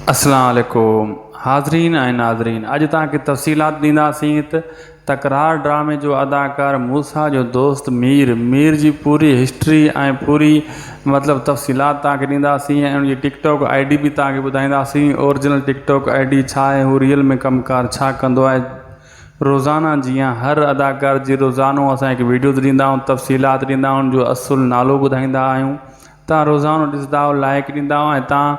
अस्सलाम वालेकुम हाज़रीन ऐं नाज़रीन, अॼु तव्हांखे तफ़सीलात ॾींदासीं त तकरार ड्रामे जो अदाकार मूसा जो दोस्त मीर जी पूरी हिस्ट्री ऐं पूरी मतिलबु तफ़सीलात तव्हांखे ॾींदासीं ऐं उनजी टिकटॉक ID बि तव्हांखे ॿुधाईंदासीं। ओरिजिनल टिकटॉक ID छा आहे, हू रियल में कमकार छा कंदो आहे। रोज़ाना जीअं हर अदाकार जी रोज़ानो असां हिकु वीडियोज़ ॾींदा आहियूं, तफ़सीलात ॾींदा आहियूं, जो असुलु नालो ॿुधाईंदा आहियूं। तव्हां रोज़ानो ॾिसंदा आहियो, लाइक ॾींदा आहियो ऐं तव्हां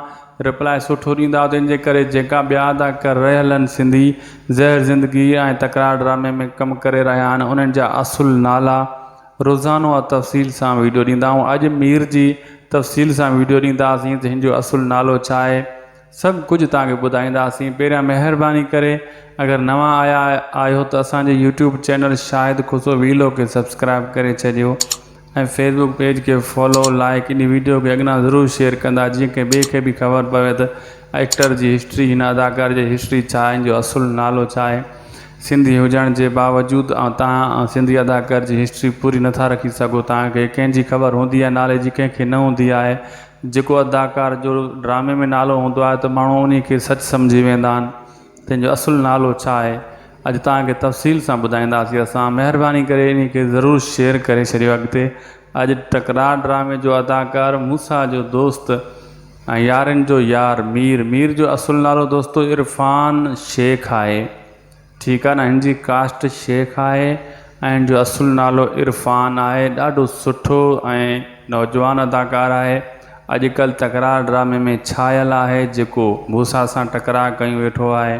रिप्लाई सुठो ॾींदा आहियो, तंहिंजे करे जेका ॿिया अदाकार रहियल आहिनि सिंधी ज़हर ज़िंदगी ऐं तकरार ड्रामे में कमु करे रहिया आहिनि, उन्हनि जा असुलु नाला रोज़ानो तफ़सील सां वीडियो ॾींदा आहियूं। अॼु मीर जी तफ़सील सां वीडियो ॾींदासीं त हिन जो असुलु नालो छा आहे, सभु कुझु तव्हांखे ॿुधाईंदासीं। पहिरियां महिरबानी करे अगरि नवां आहियो त असांजे यूट्यूब चैनल शाहिद खुसो वीलो खे सब्सक्राइब करे छॾियो ऐं फेसबुक पेज खे फॉलो लाइक इन वीडियो खे अॻियां ज़रूरु शेयर कंदा, जीअं की ॿिए खे बि ख़बर पवे त एक्टर जी हिस्ट्री, हिन अदाकार जी हिस्ट्री छा आहे, हिन जो असुलु नालो छा आहे। सिंधी हुजण जे बावजूदु तव्हां सिंधी अदाकार जी हिस्ट्री पूरी नथा रखी सघो। तव्हांखे कंहिंजी ख़बर हूंदी आहे नाले जी, कंहिंखे न हूंदी आहे। जेको अदाकार जो ड्रामे में नालो हूंदो आहे त माण्हू उन खे सच सम्झी वेंदा आहिनि, तंहिंजो असुलु नालो छा आहे अॼु तव्हांखे तफ़सील सां ॿुधाईंदासीं असां। महिरबानी करे इन खे ज़रूरु शेयर करे छॾियो अॻिते। अॼु तकरार ड्रामे जो अदाकार मूसा जो दोस्त ऐं यारनि जो यार मीर जो असुलु नालो दोस्तो इरफ़ान शेख आहे। ठीकु आहे न, हिन जी कास्ट शेख आहे ऐं हिन जो असुलु नालो इरफ़ान आहे। ॾाढो सुठो ऐं नौजवान अदाकार आहे। अॼुकल्ह तकरार ड्रामे में छायल आहे, जेको मूसा सां टकरार कयूं वेठो आहे।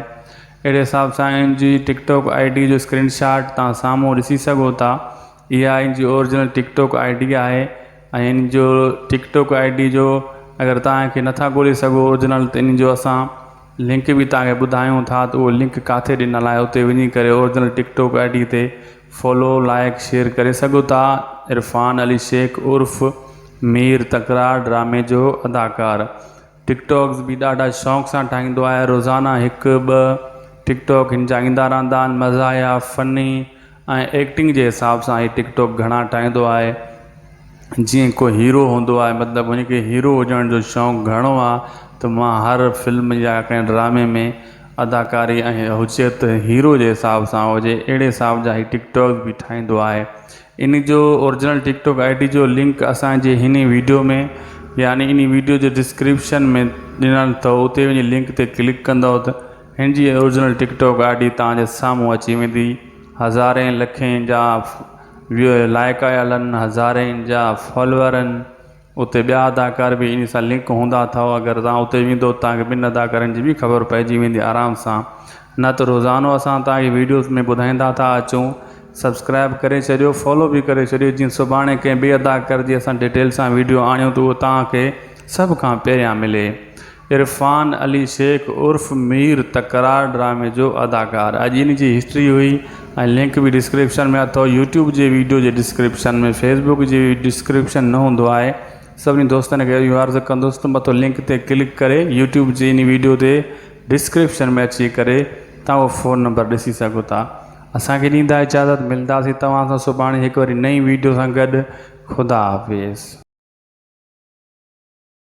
अहिड़े हिसाब सां हिन जी टिकटॉक ID जो स्क्रीनशॉट तव्हां साम्हूं ॾिसी सघो था। इहा हिन जी ओरिजिनल टिकटॉक ID आहे ऐं हिन जो टिकटॉक ID जो अगरि तव्हांखे नथा ॻोल्हे सघो ओरिजिनल, त इन जो असां लिंक बि तव्हांखे ॿुधायूं था त उहो लिंक किथे ॾिनल आहे, उते वञी करे ओरिजिनल टिकटॉक ID ते फॉलो लाइक शेयर करे सघो था। इरफ़ान अली शेख उर्फ़ मीर तकरार ड्रामे जो अदाकार टिकटॉक्स बि ॾाढा शौक़ सां ठाहींदो आहे। रोज़ाना हिकु ॿ टिकटॉक हिन जा ईंदा रहंदा आहिनि, मज़ाया फ़नी ऐं एक्टिंग जे हिसाब सां हीअ टिकटॉक घणा ठाहींदो आहे। जीअं को हीरो हूंदो आहे, मतिलबु हुनखे हीरो हुजण जो शौक़ु घणो आहे, त मां हर फिल्म या कंहिं ड्रामे में अदाकारी ऐं हुजे त हीरो जे हिसाब सां हुजे, अहिड़े हिसाब जा हीअ टिकटॉक बि ठाहींदो आहे। इन जो ओरिजिनल टिकटॉक ID जो लिंक असांजे हिन वीडियो में यानी इन वीडियो जे डिस्क्रिप्शन में ॾिनल अथव, उते वञी लिंक ते क्लिक कंदव त हिन जी ओरिजिनल टिकटॉक ID तव्हांजे साम्हूं अची वेंदी। हज़ारे लखें जा लाइक आयल आहिनि, हज़ारे जा फॉलोअर आहिनि। उते ॿिया अदाकार बि इन सां लिंक हूंदा अथव, अगरि तव्हां उते वेंदो तव्हांखे ॿिनि अदाकारनि जी बि ख़बर पइजी वेंदी आराम सां। न त रोज़ानो असां तव्हांखे वीडियोज़ में ॿुधाईंदा था अचूं। सब्सक्राइब करे छॾियो, फॉलो बि करे छॾियो, जीअं सुभाणे कंहिं ॿिए अदाकार जी असां डिटेल सां वीडियो आणियूं त उहो तव्हांखे सभ खां पहिरियां मिले। इरफ़ान अली शेख उर्फ़ मीर तकरार ड्रामे जो अदाकार, अॼु इन जी हिस्ट्री हुई ऐं लिंक बि डिस्क्रिप्शन में अथव। यूट्यूब जे वीडियो जे डिस्क्रिप्शन में, फेसबुक जी डिस्क्रिप्शन न हूंदो आहे। सभिनी दोस्तनि खे इहो अर्ज़ु कंदुसि त मथो लिंक ते क्लिक करे यूट्यूब जी इन वीडियो ते डिस्क्रिप्शन में अची करे तव्हां उहो फ़ोन नंबर ॾिसी सघो था। असांखे ॾींदा इजाज़त, मिलंदासीं तव्हां सां सुभाणे हिकु वरी नई वीडियो सां गॾु। ख़ुदा हाफ़िज़।